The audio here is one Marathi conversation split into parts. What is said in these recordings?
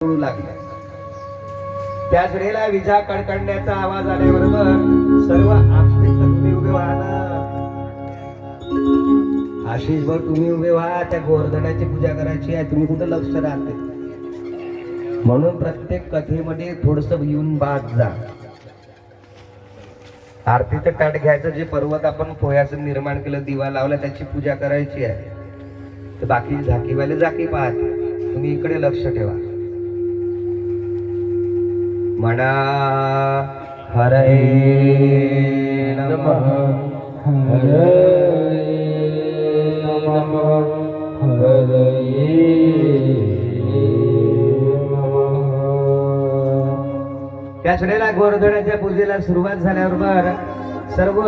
लागला. त्याच वेळेला विजा कडकडण्याचा आवाज आल्याबरोबर सर्व आस्तिक तुम्ही उभे व्हा ना. आशिष भाऊ तुम्ही उभे व्हा. त्या गोवर्धनाची पूजा करायची आहे. तुम्ही कुठं लक्ष राहते. म्हणून प्रत्येक कथेमध्ये थोडस येऊन बाद जा. आरतीचं ताट घ्यायचं. जे पर्वत आपण पोह्याचं निर्माण केलं, दिवा लावला, त्याची पूजा करायची आहे. तर बाकी झाकीवाले झाकी पाहते. तुम्ही इकडे लक्ष ठेवा. म्हणा हरे नमः हरे नमः हरे नमः. त्याच वेळेला गोवर्धनाच्या पूजेला सुरुवात झाल्याबरोबर सर्व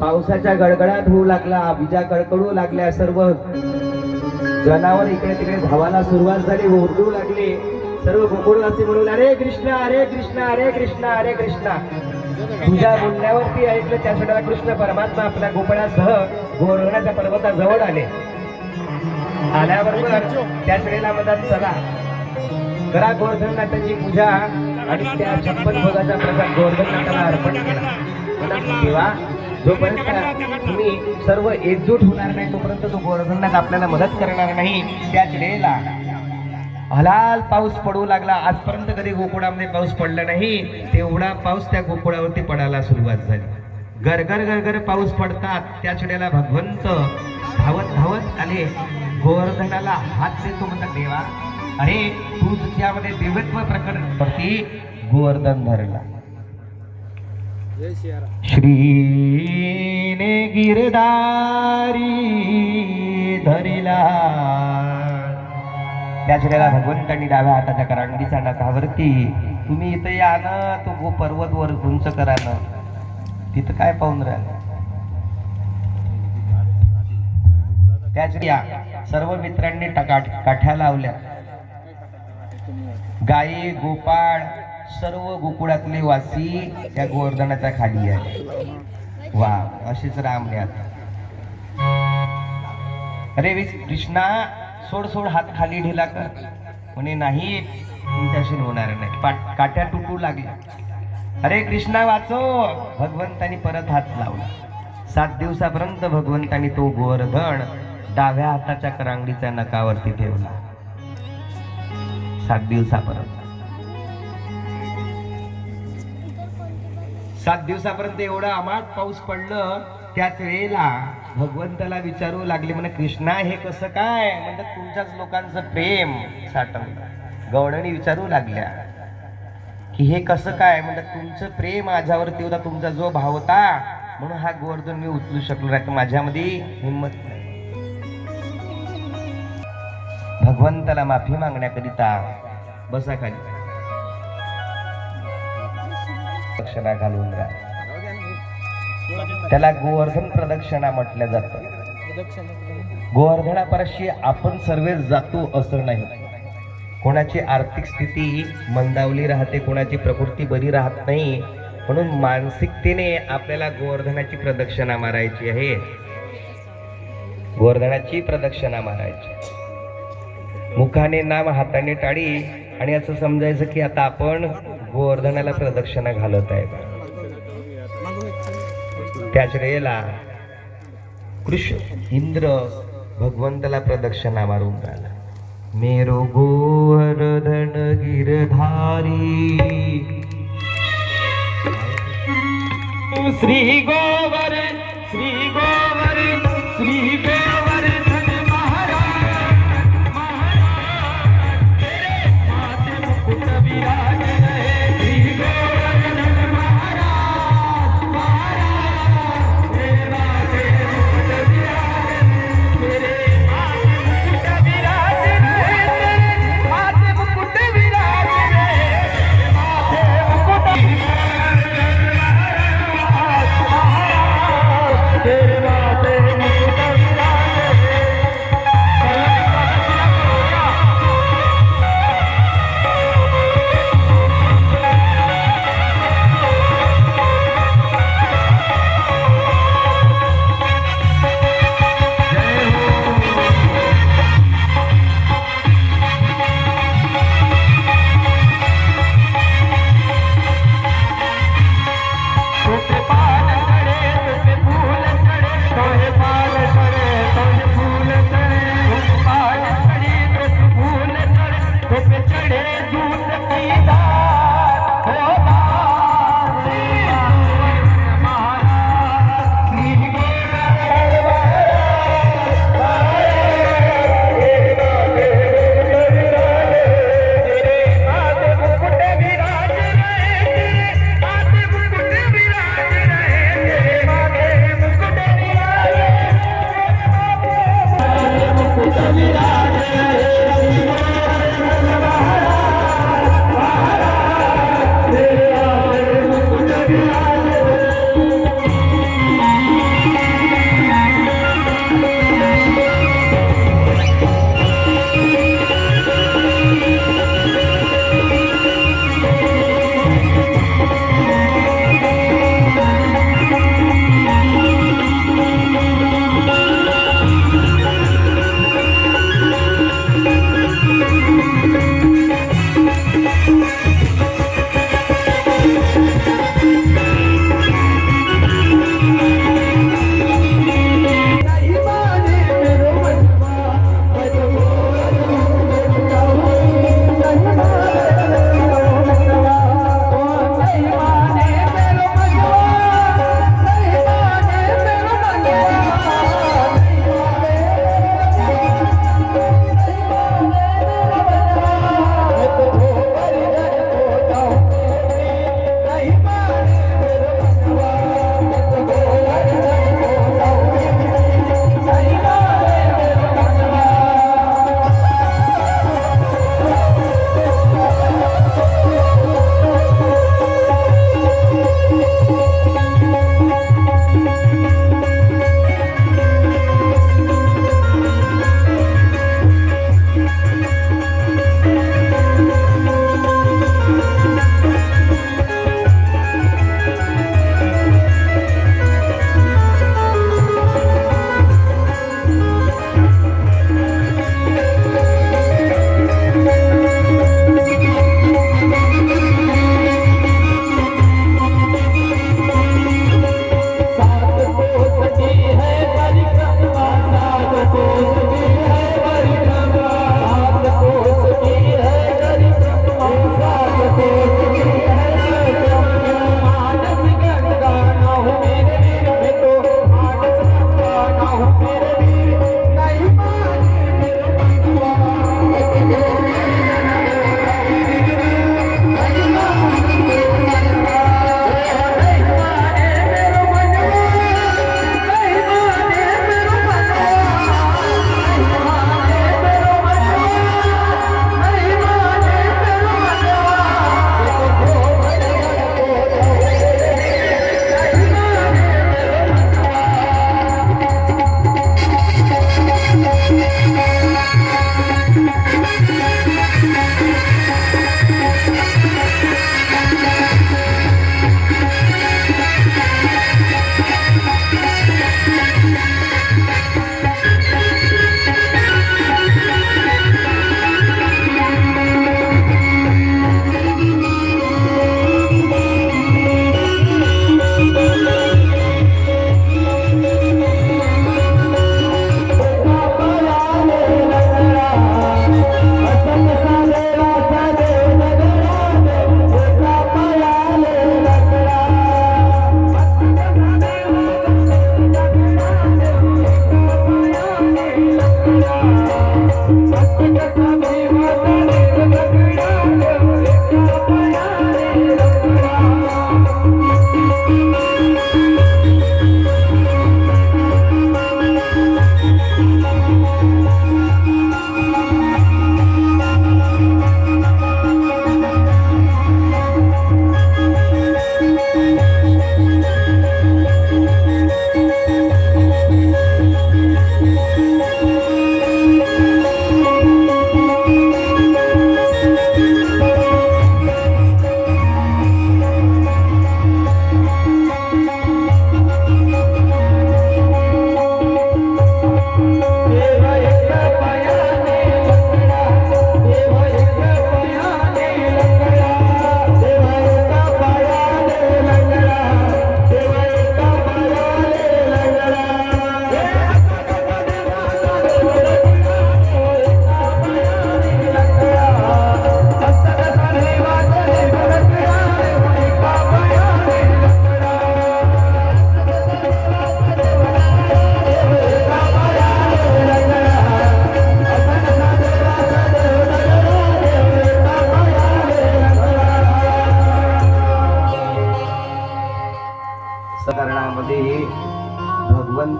पावसाच्या गडगडाट होऊ लागला. विजा कडकडू लागल्या. सर्व जनावर इकडे तिकडे धावायला सुरुवात झाली. ओरडू लागली. सर्व गोकुळवासी म्हणून हरे कृष्ण हरे कृष्ण हरे कृष्ण हरे कृष्ण. तुझ्या बोलण्यावरती ऐकलं. त्या वेळेला कृष्ण परमात्मा आपल्या गोकुळासह गोवर्धनाच्या पर्वताजवळ आले. आल्याबरोबर त्याच वेळेला म्हणतात चला करा गोवर्धननाथाची पूजा आणि त्या 56 भोगाचा प्रसाद गोवर्धननाथाला अर्पण केला. तेव्हा जोपर्यंत तुम्ही सर्व एकजूट होणार नाही तोपर्यंत तो गोवर्धननाथ आपल्याला मदत करणार नाही. त्याच वेळेला हलाल पाऊस पडू लागला. आजपर्यंत कधी गोकुळामध्ये पाऊस पडला नाही. तेवढा पाऊस त्या गोकुळावरती पडायला सुरुवात झाली. गरगर गरगर पाऊस पडतात. त्याच वेळेला भगवंत धावत धावत आले. गोवर्धनाला हात देतो म्हणतात देवा अरे तू त्यामध्ये दिव्यत्व प्रकट करती. गोवर्धन धरला. श्रीने गिरधारी धरिला. त्याच वेळेला भगवंतांनी डाव्या हाताच्या करांडीच्या नखावरती तुम्ही इथं या ना. तो पर्वत वर उंच करा ना. तिथं काय पाहून राहिलं. त्याच सर्व मित्रांनी काठ्या लावल्या. गायी गोपाळ सर्व गोकुळातले वासी त्या गोवर्धनाच्या खाली आहे. वा अशीच रामने अरे कृष्णा सोड सोड हात खाली ढिला कर म्हणे नाही तुमच्याशी होणार नाही. काठ्या तुटू लागल्या. अरे कृष्णा वाचो. भगवंतानी परत हात लावला. 7 दिवसापर्यंत भगवंतानी तो गोवर्धन डाव्या हाताच्या करांगडीच्या नखावरती ठेवला. 7 दिवसापर्यंत. 7 दिवसापर्यंत एवढं अमाट पाऊस पडलं. त्याच वेळेला भगवंताला विचारू लागले म्हणे कृष्णा हे कसं काय. म्हणतात तुमच्याच लोकांचं प्रेम साठवलं. गवळणी विचारू लागल्या की हे कसं काय. म्हणतात तुमचं प्रेम माझ्यावरती होता. तुमचा जो भाव होता म्हणून हा गोवर्धन मी उचलू शकलो नाही. माझ्यामध्ये हिंमत नाही. भगवंताला माफी मागण्याकरिता बसा खाली. दक्षिणा घालून राहा. त्याला गोवर्धन प्रदक्षिणा म्हटलं जातं. गोवर्धनापाशी आपण सर्वच जातो असं नाही. कोणाची आर्थिक स्थिती मंदावली राहते. कोणाची प्रकृती बरी राहत नाही. म्हणून मानसिकतेने आपल्याला गोवर्धनाची प्रदक्षिणा मारायची आहे. गोवर्धनाची प्रदक्षिणा मारायची. मुखाने नाम हाताने टाळी आणि असं समजायचं की आता आपण गोवर्धनाला प्रदक्षिणा घालत आहे. त्याच वेळेला कृष्ण इंद्र भगवंताला प्रदक्षिणा मारून राहिला. मेरो गोवर्धन गिरधारी श्री गोवर श्री गोवर श्री गोवर्धन महाराज महाराज तेरे माथे मुकुट विराज रहे. श्री गोवर्धन महाराज महाराज तेरे माथे मुकुट विराज तेरे माथे मुकुट विराज रहे. तेरे माथे मुकुट विराज रहे. माथे मुकुट तेरे माथे मुकुट विराज रहे. पे चढ़े दूध की धार